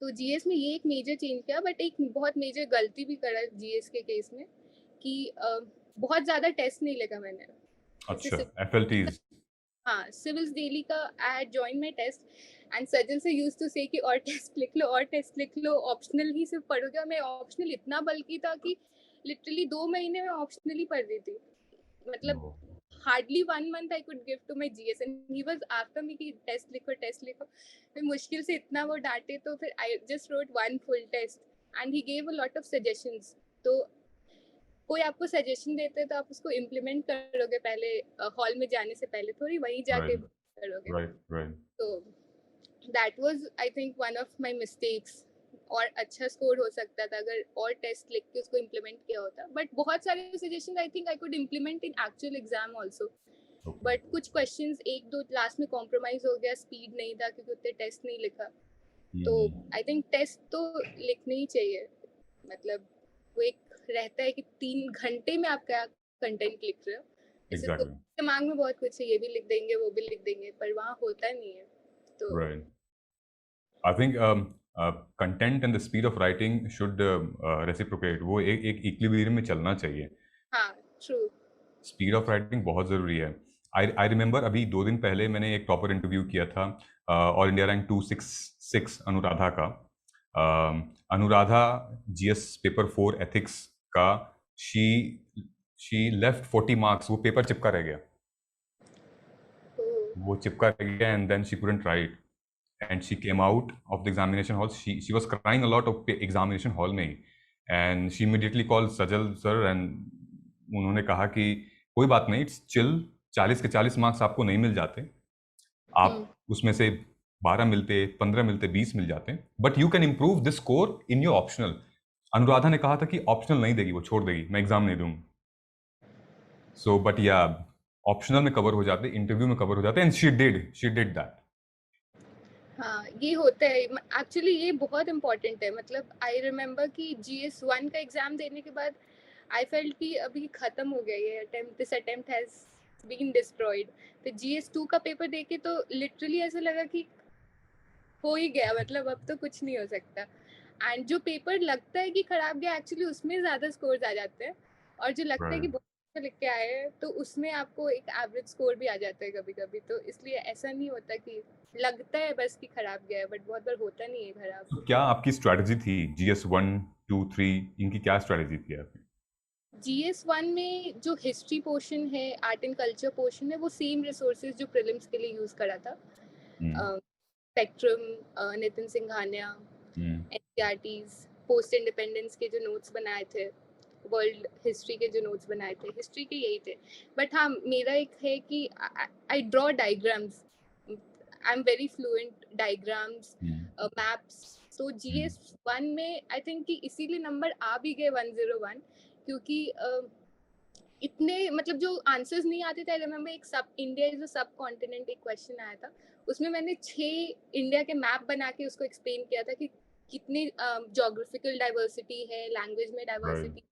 तो जीएस में ये एक मेजर चेंज किया, बट एक बहुत मेजर गलती भी करा जीएस के केस में कि बहुत ज्यादा टेस्ट नहीं लिखा मैंने. अच्छा. FLTs. हाँ, सिविल्स डेली का I had join my test and Sajal से यूज्ड टू से कि और टेस्ट लिख लो, और टेस्ट लिख लो, ऑप्शनल ही सिर्फ पढ़ोगे. और मैं ऑप्शनल इतना बल्कि था कि लिटरली 2 महीने में ऑप्शनल ही पढ़ रही थी. मतलब Oh. hardly 1 month I could give to my GS and he was after me कि टेस्ट लिखो. मैं मुश्किल से इतना वो डांटे तो फिर I just wrote one full test and he gave a lot of suggestions. तो कोई आपको सजेशन देते तो आप उसको इम्प्लीमेंट करोगे पहले, हॉल में जाने से पहले थोड़ी वहीं जाके Right. करोगे. Right. Right. तो that was I think one of my mistakes. और अच्छा स्कोर हो सकता था अगर और टेस्ट लिख के उसको इम्प्लीमेंट किया होता. बट बहुत सारे suggestion I think I could implement in actual exam also. Okay. But कुछ क्वेश्चंस एक दो लास्ट में कॉम्प्रोमाइज हो गया, स्पीड नहीं था क्योंकि उतने टेस्ट नहीं लिखा. तो आई थिंक टेस्ट तो लिखने ही चाहिए. मतलब वो एक रहता है कि 3 घंटे में आप क्या कंटेंट लिख रहे हो. ऐसे तो Exactly. दिमाग में बहुत कुछ है, ये भी लिख देंगे वो भी लिख देंगे, पर वहाँ होता नहीं है. तो Right. I think content and the speed of writing should reciprocate. वो एक equilibrium में चलना चाहिए. हाँ, ट्रू. स्पीड ऑफ राइटिंग बहुत ज़रूरी है. आई रिमेंबर अभी 2 दिन पहले मैंने एक प्रॉपर इंटरव्यू किया था ऑल इंडिया रैंक 266 अनुराधा का. अनुराधा जीएस पेपर 4 एथिक्स का शी लेफ्ट 40 मार्क्स. वो पेपर चिपका रह गया. वो चिपका रह गया and then she couldn't write and she came out of the examination hall. She was crying a lot of examination hall में ही and she immediately call Sajal sir and उन्होंने कहा कि कोई बात नहीं, इट्स चिल. 40 के 40 मार्क्स आपको नहीं मिल जाते. आप उसमें से 12 मिलते, 15 मिलते, 20 मिल जाते, but you can improve this score in your optional. Anuradha ने कहा था कि ऑप्शनल नहीं देगी, वो छोड़ देगी, मैं एग्जाम नहीं दूंगी. सो बट या ऑप्शनल में कवर हो जाते, इंटरव्यू में कवर हो जाते, एंड शी डिड दैट. हाँ, ये होता है एक्चुअली. ये बहुत इम्पोर्टेंट है. मतलब आई रिमेम्बर कि GS 1 का एग्जाम देने के बाद आई फेल्ट कि अभी खत्म हो गया ये attempt, this attempt has been destroyed. फिर GS 2 का पेपर देके तो लिटरली ऐसा लगा कि हो ही गया, मतलब अब तो कुछ नहीं हो सकता. एंड जो पेपर लगता है कि खराब गया, एक्चुअली उसमें ज़्यादा स्कोर्स आ जाते हैं. और जो लगता है कि बहुत अच्छा लिख के आए हैं तो उसमें आपको एक एवरेज स्कोर भी आ जाता है कभी कभी. तो इसलिए ऐसा नहीं होता कि लगता है बस कि खराब गया है, बट बहुत बार होता नहीं है खराब. तो क्या आपकी स्ट्रैटेजी थी GS 1, 2, 3, इनकी क्या स्ट्रैटेजी थी आपकी? GS 1 में जो हिस्ट्री पोर्शन है, आर्ट एंड कल्चर पोर्शन है, वो सेम रिसोर्सेज जो प्रीलिम्स के लिए यूज करा था. Spectrum, Nitin Singhania, NCERTs, post independence के जो नोट्स बनाए थे, वर्ल्ड हिस्ट्री के जो नोट्स बनाए थे, हिस्ट्री के यही थे. बट हाँ, मेरा एक है कि I draw diagrams. I am very fluent diagrams, maps. तो GS 1 में आई थिंक कि इसीलिए नंबर आ भी गए 101 क्योंकि इतने मतलब जो आंसर्स नहीं आते थे. आई रिमेम्बर एक सब इंडिया इज अ सब कॉन्टिनेंट एक क्वेश्चन आया था, उसमें मैंने 6 इंडिया के मैप बना के उसको एक्सप्लेन किया था कि कितनी ज्योग्राफिकल डाइवर्सिटी है, लैंग्वेज में डाइवर्सिटी.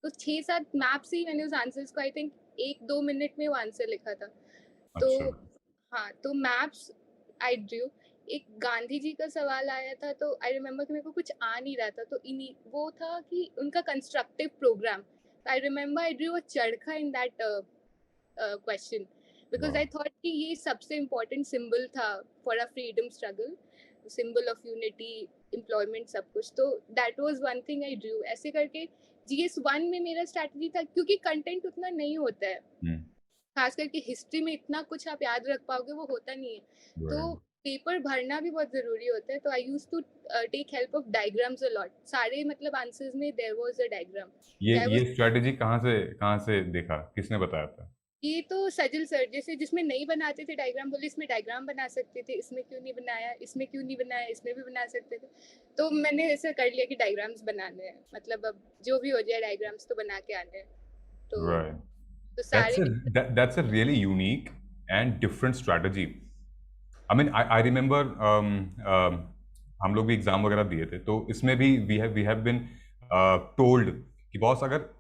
तो 6-7 मैप से ही मैंने उस आंसर्स को आई थिंक 1-2 मिनट में वो आंसर लिखा था. तो हाँ, तो मैप्स आई ड्रू. एक गांधी जी का सवाल आया था तो आई रिमेम्बर कि मेरे को कुछ आ नहीं रहा था, तो वो था कि उनका constructive program. I remember I drew a charkha in that question because I thought कि ये सबसे इम्पोर्टेंट सिंबल था for a freedom struggle, symbol of unity, employment सब कुछ, तो that was one thing I drew. ऐसे करके GS1 में मेरा स्ट्रैटेजी था, क्योंकि कंटेंट उतना नहीं होता है, खास करके हिस्ट्री में इतना कुछ आप याद रख पाओगे वो होता नहीं है, तो पेपर भरना भी बहुत जरूरी होता है। तो I used to take help of diagrams a lot. सारे मतलब आंसर्स में देयर वाज अ डायग्राम। ये स्ट्रेटेजी कहाँ से देखा, किसने बताया था? ये तो सजल सर, जैसे जिसमें नहीं बनाते थे डायग्राम, बोले इसमें डायग्राम बना सकते थे, इसमें क्यों नहीं बनाया, इसमें क्यों नहीं बनाया, इसमें भी बना सकते थे। तो मैंने ऐसा कर लिया कि डायग्राम्स बनाने हैं, मतलब अब जो भी हो जाए डायग्राम्स तो बना के आने हैं। तो Right. तो सारे That's a really unique and different strategy. I mean, I remember हम लोग भी एग्जाम वगैरह दिए थे, तो इसमें भी we have been told कि बॉस अगर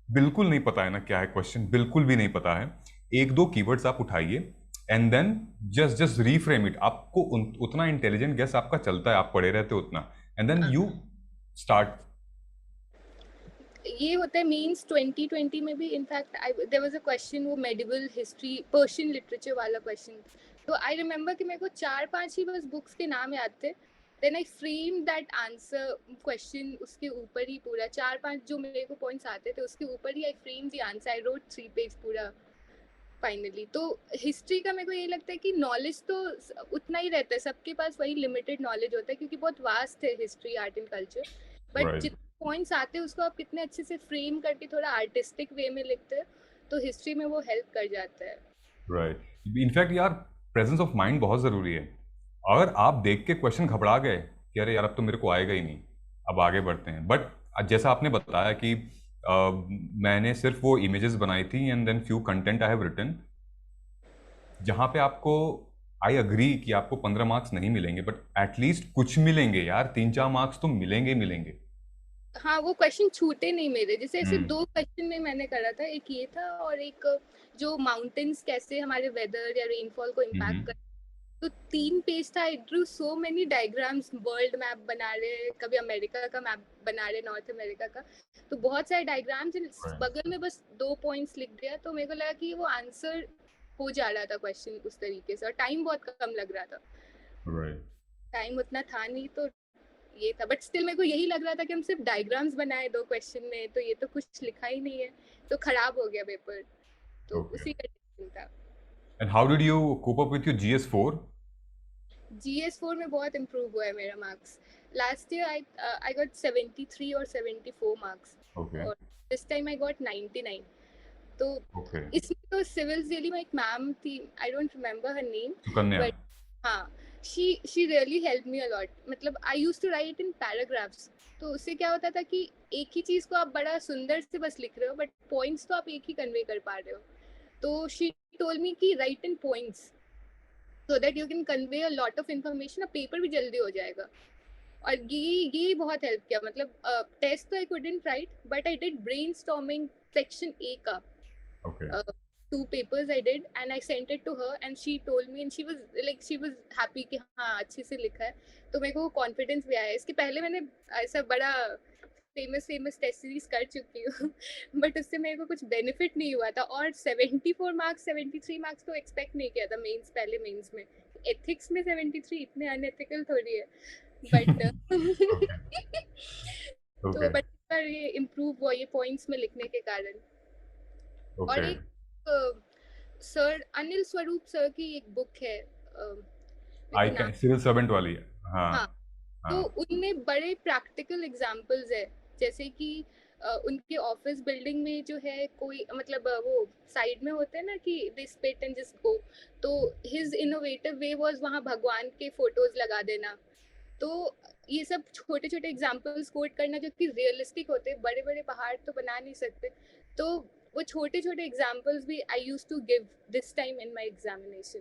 बिल्कुल नहीं पता है ना क्या है क्वेश्चन, बिल्कुल भी नहीं पता है, एक दो कीवर्ड्स आप उठाइए and then just reframe it. आपको उतना इंटेलिजेंट गेस आपका चलता है, आप पढ़े रहते हो उतना, एंड देन यू स्टार्ट। ये होता है मीन्स 2020 में भी। In fact there was a question, वो मेडिवल हिस्ट्री पर्शियन लिटरेचर वाला क्वेश्चन। तो आई रिमेम्बर कि मेरे को 4-5 ही बस बुक्स के नाम याद थे। Then I frame that answer question, उसके ऊपर ही पूरा 4-5 जो मेरे को पॉइंट्स आते थे उसके ऊपर ही I frame the answer. I wrote 3 page पूरा फाइनली। तो हिस्ट्री का मेरे को ये लगता है कि नॉलेज तो उतना ही रहता है, सबके पास वही लिमिटेड नॉलेज होता है, क्योंकि बहुत वास्ट है history, art and culture. But जितने पॉइंट्स आते हैं उसको आप कितने अच्छे से फ्रेम करके थोड़ा आर्टिस्टिक वे में लिखते हैं, तो हिस्ट्री में वो हेल्प कर जाता है। राइट। इनफैक्ट यार प्रेजेंस ऑफ माइंड बहुत ज़रूरी है। अगर आप देख के क्वेश्चन घबरा गए कि अरे यार अब तो मेरे को आएगा ही नहीं, अब आगे बढ़ते हैं, बट जैसा आपने बताया कि मैंने सिर्फ वो इमेजेस बनाई थी and then few content I have written, जहाँ पे आपको आई अग्री कि आपको 15 मार्क्स नहीं मिलेंगे, बट एटलीस्ट कुछ मिलेंगे यार, 3-4 मार्क्स तो मिलेंगे मिलेंगे। हाँ, वो क्वेश्चन छूटे नहीं मेरे। जैसे ऐसे 2 क्वेश्चन में मैंने करा था, एक ये था और एक जो माउंटेन्स कैसे हमारे वेदर या रेनफॉल को इम्पैक्ट कर। तो 3 पेज था। I drew so many diagrams, world map बना रहे, कभी अमेरिका का मैप बना रहे, नॉर्थ अमेरिका का, तो बहुत सारे डायग्राम्स। बगल में बस 2 पॉइंट्स लिख दिया, तो मेरे को लगा कि वो आंसर हो जा रहा था क्वेश्चन उस तरीके से, और टाइम बहुत कम लग रहा था। टाइम उतना था नहीं, तो ये था। बट स्टिल मेरे को यही लग रहा था कि हम सिर्फ डायग्राम्स बनाए 2 क्वेश्चन में, तो ये तो कुछ लिखा ही नहीं है, तो खराब हो गया पेपर। तो उसी का टेंशन था। And how did you cope up with your GS4? GS4 में बहुत इम्प्रूव हुआ है मेरा marks. Last year I got 73 और 74 मार्क्स, और दिस टाइम आई गॉट 99। तो इसमें तो सिविल्स डेली में एक मैम थी, I don't remember her name, but हाँ, she really helped me a lot। मतलब I used to write in paragraphs, तो उससे क्या होता था कि एक ही चीज को आप बड़ा सुंदर से बस लिख रहे हो, बट पॉइंट्स तो आप एक ही कन्वे कर पा रहे हो। तो she told me कि write in points so that you can convey a lot of information, और पेपर भी जल्दी हो जाएगा। और ये बहुत हेल्प किया। मतलब टेस्ट तो I couldn't write, but I did brainstorming section A का। 2 papers I did and I sent it to her and she told me, and she was happy कि हाँ अच्छे से लिखा है। तो मेरे को कॉन्फिडेंस भी आया। इसके पहले मैंने ऐसा बड़ा फेमस टेस्ट सीरीज कर चुकी हूँ बट उससे मेरे को कुछ बेनिफिट नहीं हुआ था। और 74 मार्क्स 73 मार्क्स तो एक्सपेक्ट नहीं किया था मेंस, पहले मेंस में। एथिक्स में 73 इतने अनएथिकल थोड़ी है, बट तो बट पर ये इम्प्रूव हुआ ये पॉइंट्स में लिखने के कारण। और एक सर अनिल स्वरूप सर की एक बुक है, सिविल सर्वेंट वाली है। हाँ, तो उनमें बड़े प्रैक्टिकल एग्जांपल्स है, जैसे कि उनके ऑफिस बिल्डिंग में जो है कोई, मतलब वो साइड में होते हैं ना कि दे स्पिट एंड जस्ट गो, तो हिज इनोवेटिव वे वाज वहाँ भगवान के फोटोज लगा देना। तो ये सब छोटे छोटे एग्जांपल्स कोट करना जो कि रियलिस्टिक होते, बड़े बड़े पहाड़ तो बना नहीं सकते। तो वो छोटे छोटे एग्जांपल्स भी I used to give this time in my examination,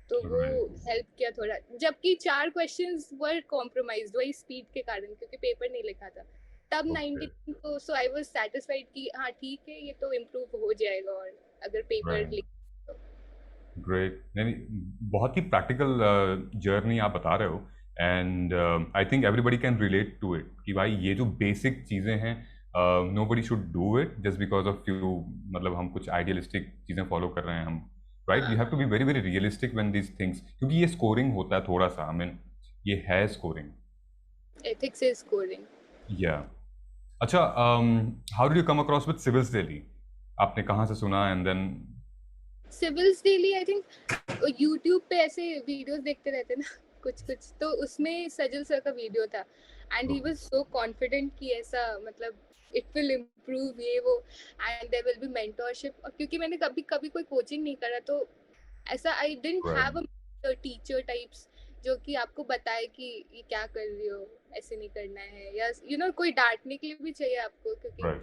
तो वो हेल्प किया थोड़ा। जबकि 4 क्वेश्चंस वर कॉम्प्रोमाइज्ड वही स्पीड के कारण, क्योंकि पेपर नहीं लिखा था तब 90। तो सो आई वाज सैटिस्फाइड कि हाँ ठीक है, ये तो इम्प्रूव हो जाएगा और अगर पेपर लिख। ग्रेट। नहीं, बहुत ही प्रैक्टिकल जर्नी आप बता रहे हो, and I think everybody can relate to it कि भाई ये जो बेसिक चीज़ें हैं, nobody should do it just because of few, मतलब हम कुछ आइडियलिस्टिक चीज़ें फॉलो कर रहे हैं हम, right? You have to be very very realistic when these things, क्योंकि ये स्कोरिंग होता है थोड़ा सा, आई मीन ये है scoring, Ethics is coding. Yeah. अच्छा, how did you come across with Civils Daily? आपने कहाँ से सुना and then? Civils daily I think YouTube पे ऐसे वीडियोस देखते रहते ना कुछ कुछ, तो उसमें सजल सर का वीडियो था and he was so confident कि ऐसा मतलब इट विल इम्प्रूव ये वो and there will be mentorship. और क्योंकि मैंने कभी कभी कोई कोचिंग नहीं करा, तो ऐसा I didn't have a teacher types जो कि आपको बताए कि ये क्या कर रही हो, ऐसे नहीं करना है, या यू नो कोई डांटने के लिए भी चाहिए आपको, क्योंकि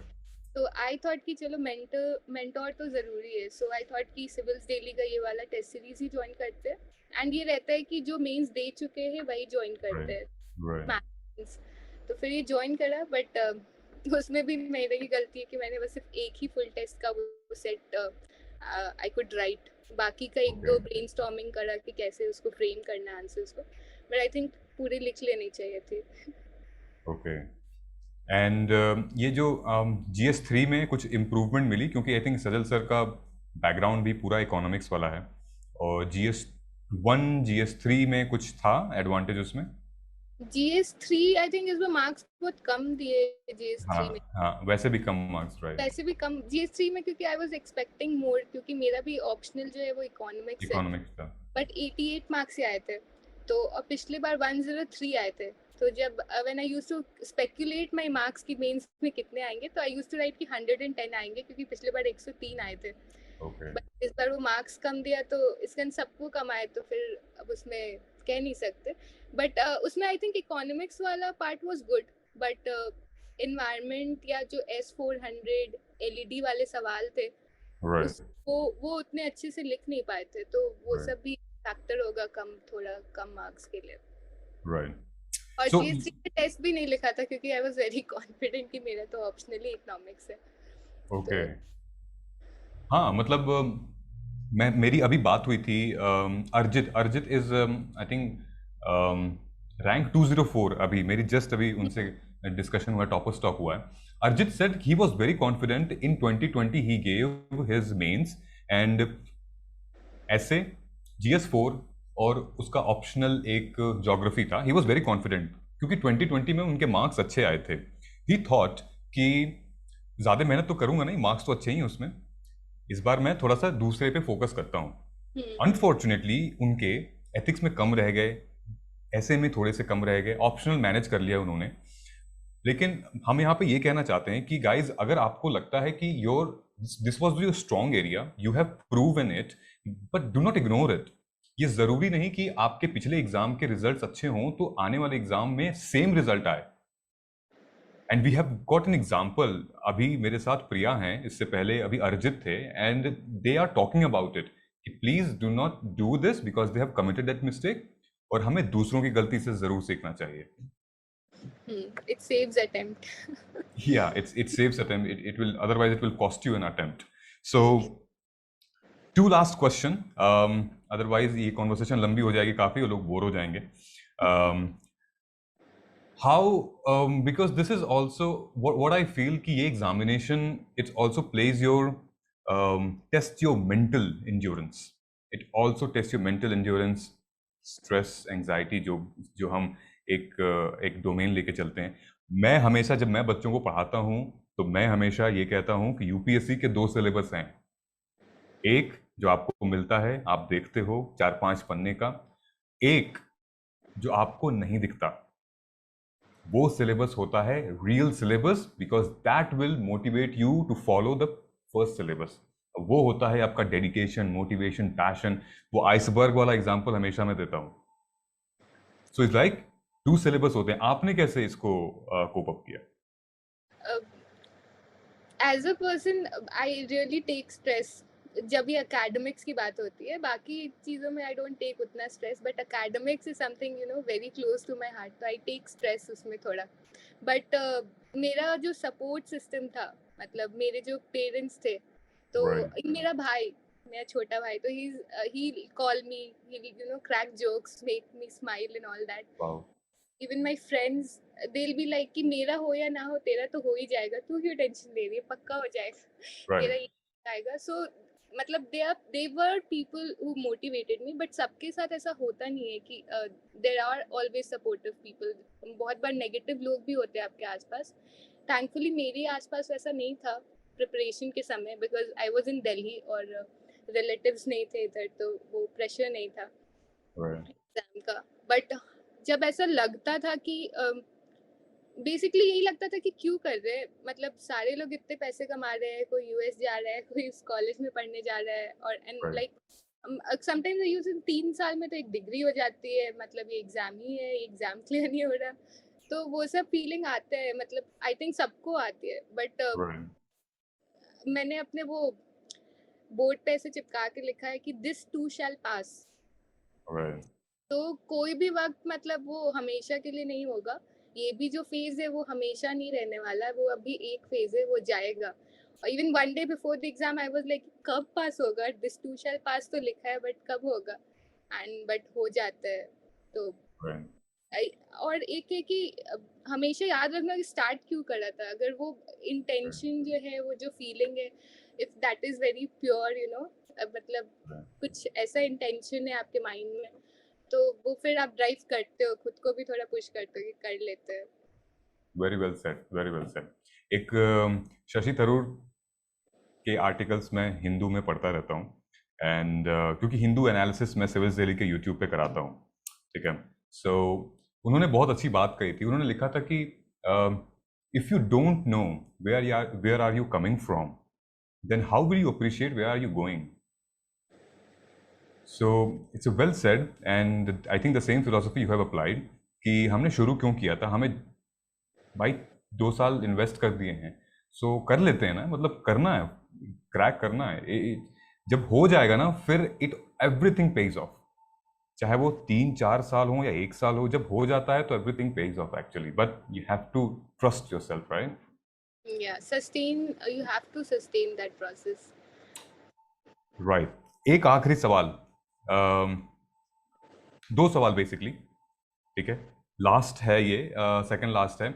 तो आई थॉट कि चलो मेंटोर तो जरूरी है। सो आई थॉट कि सिविल्स डेली का ये वाला टेस्ट सीरीज ही ज्वाइन करते हैं एंड ये रहता है कि जो मेंस दे चुके हैं वही ज्वाइन करते हैं। तो फिर ये ज्वाइन करा, बट उसमें भी मेरी गलती है कि मैंने बस सिर्फ एक ही फुल टेस्ट का वो सेट आई कुड राइट, बाकी का एक दो ब्रेनस्टॉर्मिंग करा कि कैसे उसको फ्रेम करना आंसर्स को, बट आई थिंक पूरे लिख लेनी चाहिए थी। ओके। एंड ये जो GS3 में कुछ इम्प्रूवमेंट मिली, क्योंकि आई थिंक सजल सर का बैकग्राउंड भी पूरा इकोनॉमिक्स वाला है, और GS1 GS3 में कुछ था एडवांटेज उसमें? GS3 आई थिंक इसमें मार्क्स बहुत कम दिए GS3 में। हाँ, वैसे भी कम मार्क्स, राइट? वैसे भी कम GS3 में, क्योंकि आई वाज एक्सपेक्टिंग मोर, क्योंकि मेरा भी ऑप्शनल जो है वो इकोनॉमिक्स है, था। बट 88 मार्क्स ही आए थे। तो और पिछली बार 103 आए थे। तो जब when I used to speculate my marks की मेंस में कितने आएंगे, तो आई यूज्ड टू राइट कि 110 आएंगे, क्योंकि पिछली बार 103 आए थे। बट इस बार वो मार्क्स कम दिया, तो इसके सबको कम आए, तो फिर अब उसमें कह नहीं सकते। बट उसमें आई थिंक इकोनॉमिक्स वाला part was good, but environment या जो S400 LED वाले सवाल थे, वो उतने अच्छे से लिख नहीं पाए थे, तो वो सब भी फैक्टर होगा थोड़ा कम मार्क्स के लिए। और GS3 का टेस्ट भी नहीं लिखा था, क्योंकि आई वाज वेरी कॉन्फिडेंट कि मेरा तो ऑप्शनली इकोनॉमिक्स है। ओके। हाँ, मतलब मेरी अभी बात हुई थी, अर्जित इज आई थिंक रैंक 204, अभी मेरी जस्ट अभी उनसे डिस्कशन हुआ, टॉपर स्टॉक हुआ है। Arjit said he was very confident in 2020 he gave his mains and ऐसे GS4 और उसका ऑप्शनल एक ज्योग्राफी था। ही वाज वेरी कॉन्फिडेंट क्योंकि 2020 में उनके मार्क्स अच्छे आए थे। ही थॉट कि ज़्यादा मेहनत तो करूंगा नहीं, मार्क्स तो अच्छे ही हैं उसमें, इस बार मैं थोड़ा सा दूसरे पे फोकस करता हूँ। अनफॉर्चुनेटली उनके एथिक्स में कम रह गए, ऐसे में थोड़े से कम रह गए, ऑप्शनल मैनेज कर लिया उन्होंने। लेकिन हम यहाँ पे ये कहना चाहते हैं कि गाइज, अगर आपको लगता है कि this was your strong area, you have proven it, but do not ignore it. ये जरूरी नहीं कि आपके पिछले एग्जाम के रिजल्ट्स अच्छे हों तो आने वाले एग्जाम में सेम रिजल्ट आए। And we have got an example, अभी मेरे साथ प्रिया हैं, इससे पहले अभी अर्जित थे, and they are talking about it कि please do not do this because they have committed that mistake, और हमें दूसरों की गलती से जरूर सीखना चाहिए। It saves attempt. Yeah, it saves attempt. It will, otherwise it will cost you an attempt. So two last question, otherwise ये conversation लंबी हो जाएगी काफी और लोग बोर हो जाएंगे. How because this is also what I feel कि ये examination it also plays your test your mental endurance. It also tests your mental endurance, stress, anxiety जो हम एक डोमेन लेके चलते हैं. मैं हमेशा जब मैं बच्चों को पढ़ाता हूँ तो मैं हमेशा ये कहता हूँ कि यूपीएससी के 2 सिलेबस हैं. एक जो आपको मिलता है, आप देखते हो 4-5 पन्ने का, एक जो आपको नहीं दिखता, वो सिलेबस होता है real syllabus, because that will motivate you to follow the first syllabus. वो होता है आपका डेडिकेशन, मोटिवेशन, पैशन. वो आइसबर्ग वाला एग्जांपल हमेशा मैं देता हूँ. सो इट्स लाइक 2 सिलेबस होते हैं. आपने कैसे इसको कोप अप किया? As a person I really take stress जब ये एकेडमिक्स की बात होती है. बाकी चीज़ों में आई डोंट टेक उतना stress, but academics is something you know very close to my heart, तो आई टेक स्ट्रेस उसमें थोड़ा. बट मेरा जो सपोर्ट सिस्टम था, मतलब मेरे जो पेरेंट्स थे, तो मेरा भाई, मेरा छोटा भाई, तो he call me, you know crack jokes, make me smile and all that. Even my friends they will be like कि मेरा हो या ना हो, तेरा तो हो ही जाएगा, तू क्यों टेंशन ले रही है, पक्का हो जाएगा, तेरा ही आएगा. सो मतलब they were people who motivated me, but सबके साथ ऐसा होता नहीं है कि there are always supportive people. बहुत बार नेगेटिव लोग भी होते हैं आपके आसपास। थैंकफुली मेरे आसपास वैसा नहीं था प्रिपरेशन के समय, because I was in Delhi और रिलेटिव्स नहीं थे इधर, तो वो प्रेशर नहीं था एग्जाम का। बट जब ऐसा लगता था कि बेसिकली यही लगता था कि क्यों कर रहे हैं, मतलब सारे लोग इतने पैसे कमा रहे हैं, कोई यूएस जा रहा है, कोई उस कॉलेज में पढ़ने जा रहा है, और एंड लाइक समटाइम्स यूज 3 साल में तो एक डिग्री हो जाती है, मतलब ये एग्जाम ही है, ये एग्जाम क्लियर नहीं हो रहा, तो वो सब फीलिंग आते हैं, मतलब आई थिंक सबको आती है। बट मैंने अपने वो बोर्ड पे ऐसे चिपका के लिखा है कि दिस टू शैल पास। तो कोई भी वक्त मतलब वो हमेशा के लिए नहीं होगा, ये भी जो फेज है वो हमेशा नहीं रहने वाला है, वो अभी एक फेज है, वो जाएगा। Even one day before the exam I was like कब पास होगा, दिस टू शैल पास तो लिखा है बट कब होगा, एंड बट हो जाता है। तो और एक है कि हमेशा याद रखना कि स्टार्ट क्यों करा था, अगर वो इंटेंशन जो है, वो जो फीलिंग है, if that is very pure you know, मतलब कुछ ऐसा इंटेंशन है आपके माइंड में, तो वो फिर आप ड्राइव करते हो, खुद को भी थोड़ा पुश करते हो कि कर लेते हैं। Very well said, very well said. एक शशि थरूर के आर्टिकल्स मैं हिंदू में पढ़ता रहता हूँ, एंड क्योंकि हिंदू एनालिसिस मैं सिविल्स दिल्ली के यूट्यूब पे कराता हूँ, ठीक है। सो उन्होंने बहुत अच्छी बात कही थी। उन्होंने लिखा था कि if you don't know where are you coming from, then how will you appreciate where are you going. So it's well said, and I think the same philosophy you have applied कि हमने शुरू क्यों किया था, हमें भाई 2 साल invest कर दिए हैं, सो कर लेते हैं ना, मतलब करना है, क्रैक करना है। जब हो जाएगा ना फिर इट एवरीथिंग पेज ऑफ, चाहे वो 3-4 साल हो या 1 साल हो, जब हो जाता है तो everything pays off actually, but you have to trust yourself, right? या sustain, you have to sustain that process. Right. एक आखिरी सवाल, 2 सवाल बेसिकली, ठीक है, लास्ट है ये, सेकंड लास्ट है।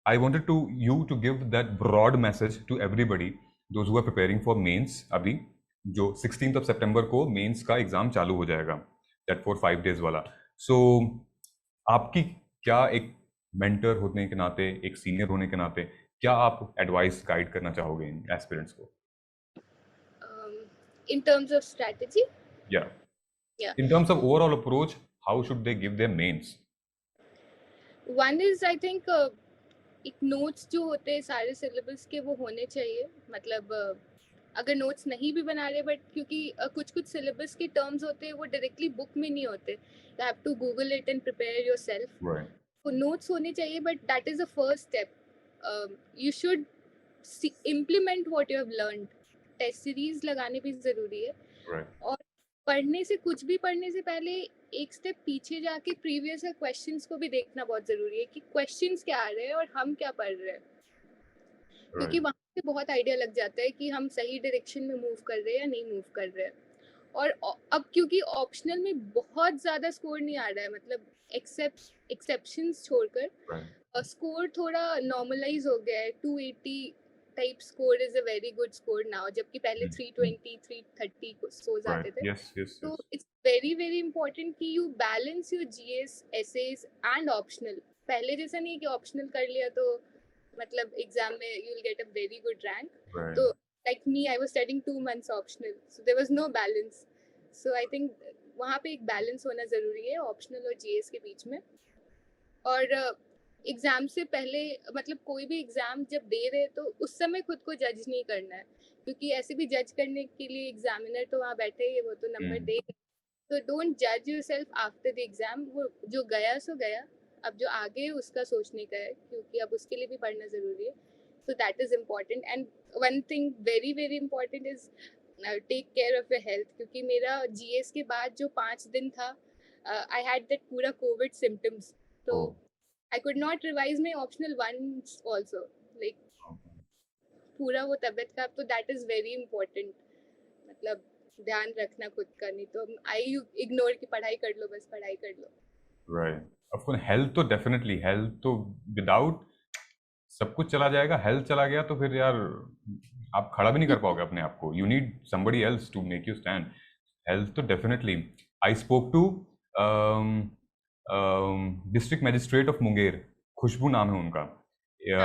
I wanted to you to give that broad message to everybody, those who are preparing for mains। अभी जो 16th of September को मेंस का एग्जाम चालू हो जाएगा, that for 5 days वाला। So आपकी क्या, एक मेंटर होने के नाते, एक सीनियर होने के नाते, क्या आप एडवाइस गाइड करना चाहोगे इन एस्पिरेंट्स को? In terms of strategy? Yeah. Yeah. In terms of overall approach, how should they give their mains? One is I think एक नोट्स जो होते हैं सारे सिलेबस के वो होने चाहिए, मतलब अगर नोट्स नहीं भी बना रहे, बट क्योंकि कुछ कुछ सिलेबस के टर्म्स होते हैं वो डायरेक्टली बुक में नहीं होते, you have to Google it and prepare yourself. तो नोट्स होने चाहिए, but that is the first step. You should implement what you have learned. Test series लगाने भी जरूरी है, और पढ़ने से, कुछ भी पढ़ने से पहले एक स्टेप पीछे जाके प्रीवियस क्वेश्चंस को भी देखना बहुत जरूरी है कि क्वेश्चंस क्या आ रहे हैं और हम क्या पढ़ रहे हैं, क्योंकि वहाँ से बहुत आइडिया लग जाता है कि हम सही डायरेक्शन में मूव कर रहे हैं या नहीं मूव कर रहे हैं। और अब क्योंकि ऑप्शनल में बहुत ज्यादा स्कोर नहीं आ रहा है, मतलब एक्सेप्शंस छोड़कर स्कोर थोड़ा नॉर्मलाइज हो गया है, 280 type score is a very good score now, जबकि पहले 320 330 स्कोर्स आते थे। तो इट्स वेरी वेरी इंपॉर्टेंट कि you balance your GS, essays and optional. पहले जैसा नहीं कि ऑप्शनल कर लिया तो मतलब एग्जाम में you will get a very good rank. तो like me, I was studying 2 months optional, so there was no balance. So I think वहाँ पे एक बैलेंस होना जरूरी है ऑप्शनल और जीएस के बीच में। और एग्जाम से पहले, मतलब कोई भी एग्जाम जब दे रहे तो उस समय खुद को जज नहीं करना है, क्योंकि ऐसे भी जज करने के लिए एग्जामिनर तो वहाँ बैठे ही, वो तो नंबर देगा। तो डोंट जज योरसेल्फ आफ्टर द एग्जाम, वो जो गया सो गया, अब जो आगे उसका सोचने का है, क्योंकि अब उसके लिए भी पढ़ना जरूरी है। So that is important. And one thing very very important is take care of your health, क्योंकि मेरा जीएस के बाद जो 5 दिन था, आई हैड दैट पूरा कोविड सिम्टम्स, तो I could not revise my optional once also, like पूरा वो तबीयत का, तो that is very important, मतलब ध्यान रखना खुद का, नहीं तो आई इग्नोर की पढ़ाई कर लो, बस पढ़ाई कर लो। राइट, ऑफ कोर्स हेल्थ तो डेफिनेटली, हेल्थ तो विदाउट सब कुछ चला जाएगा, हेल्थ चला गया तो फिर यार आप खड़ा भी नहीं कर पाओगे अपने आप को. You need somebody else to make you stand. Health तो definitely. I spoke to district magistrate of Munger, Khushbu नाम है उनका.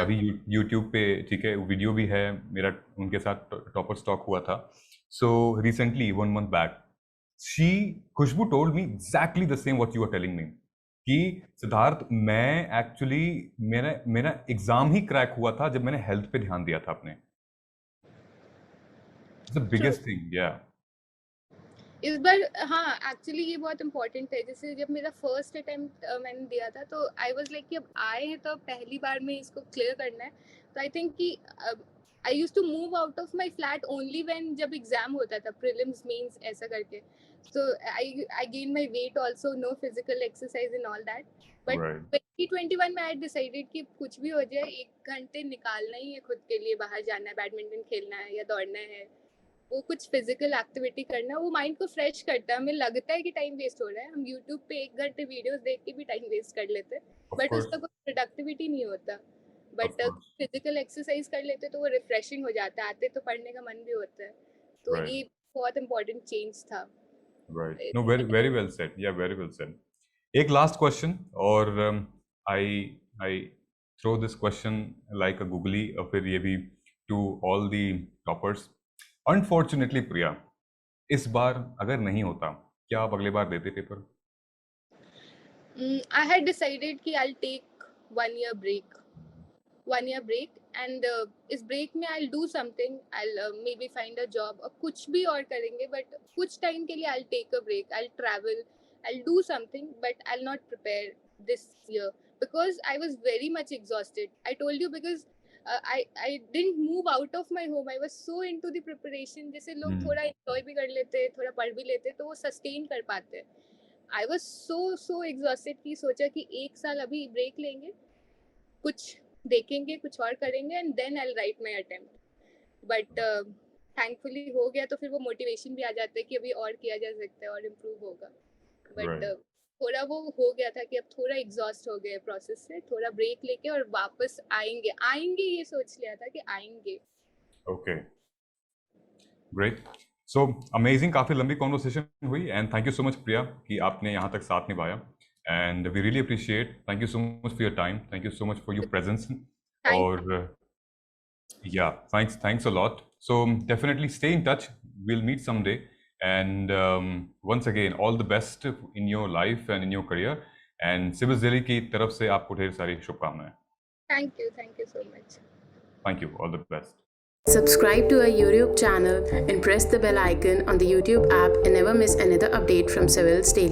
अभी यूट्यूब पे, ठीक है, वीडियो भी है मेरा, उनके साथ टॉपर स्टॉक हुआ था. So recently 1 month back Khushboo told me exactly the same what you are telling me कि सिद्धार्थ, मैं एक्चुअली मेरा एग्जाम ही क्रैक हुआ था जब मैंने हेल्थ पे ध्यान दिया था अपने. It's the biggest thing. या इस बार हाँ एक्चुअली ये बहुत इम्पोर्टेंट है. जैसे जब मेरा फर्स्ट अटेम्प्ट मैंने दिया था तो आई वाज लाइक कि अब आए हैं तो पहली बार में इसको क्लियर करना है. तो आई थिंक कि I used to move out of my flat only when जब एग्जाम होता था, प्रीलिम्स मेंस ऐसा करके. So I gained my weight also, no physical exercise and all that. But 2021 में I decided कि कुछ भी हो जाए 1 घंटे निकालना ही है खुद के लिए, बाहर जाना है, बैडमिंटन खेलना है या दौड़ना है, वो कुछ फिजिकल एक्टिविटी करना, वो माइंड को फ्रेश करता है. हमें लगता है कि टाइम वेस्ट हो रहा है, हम यूट्यूब पे 1 घंटे वीडियोस देख के भी टाइम वेस्ट कर लेते हैं, बट उसका कोई प्रोडक्टिविटी नहीं होता. बट फिजिकल एक्सरसाइज कर लेते तो वो रिफ्रेशिंग हो जाता है, आते तो पढ़ने का मन भी होता है. तो ये बहुत इंपॉर्टेंट चेंज था. Right. No, very well said. Yeah, very well said. एक last question, और I throw this question like a googly, और फिर ये भी to all the toppers. Unfortunately, प्रिया, इस बार अगर नहीं होता, क्या आप अगले बार देते पेपर? I had decided कि I'll take 1 year break. 1 year break, and इस break में I'll do something. I'll maybe find a job, और कुछ भी और करेंगे, but कुछ time के लिए I'll take a break. I'll travel, I'll do something, but I'll not prepare this year because I was very much exhausted. I told you because I didn't move out of my home. I was so into the preparation. जैसे लोग थोड़ा enjoy भी कर लेते, थोड़ा पढ़ भी लेते, तो वो sustain कर पाते. I was so exhausted कि सोचा कि 1 साल अभी break लेंगे, कुछ देखेंगे, कुछ और करेंगे, and then I will write my attempt. But thankfully हो गया, तो फिर वो मोटिवेशन भी आ जाता है कि अभी और किया जा सकता है और इम्प्रूव होगा. बट थोड़ा वो हो गया था कि अब थोड़ा एग्जॉस्ट हो गए प्रोसेस से, थोड़ा ब्रेक लेके और वापस आएंगे ये सोच लिया था कि आएंगे. Okay, great. सो अमेजिंग, काफी लंबी कॉन्वर्सेशन हुई, and thank you so much Priya कि आपने यहाँ तक साथ निभाया. And we really appreciate. Thank you so much for your time. Thank you so much for your presence. Yeah, thanks a lot. So definitely stay in touch. We'll meet someday. And once again, all the best in your life and in your career. And Civils Delhi की तरफ से आपको ढेर सारी शुभकामनाएं. Thank you so much. Thank you. All the best. Subscribe to our YouTube channel and press the bell icon on the YouTube app and never miss another update from Civils Daily.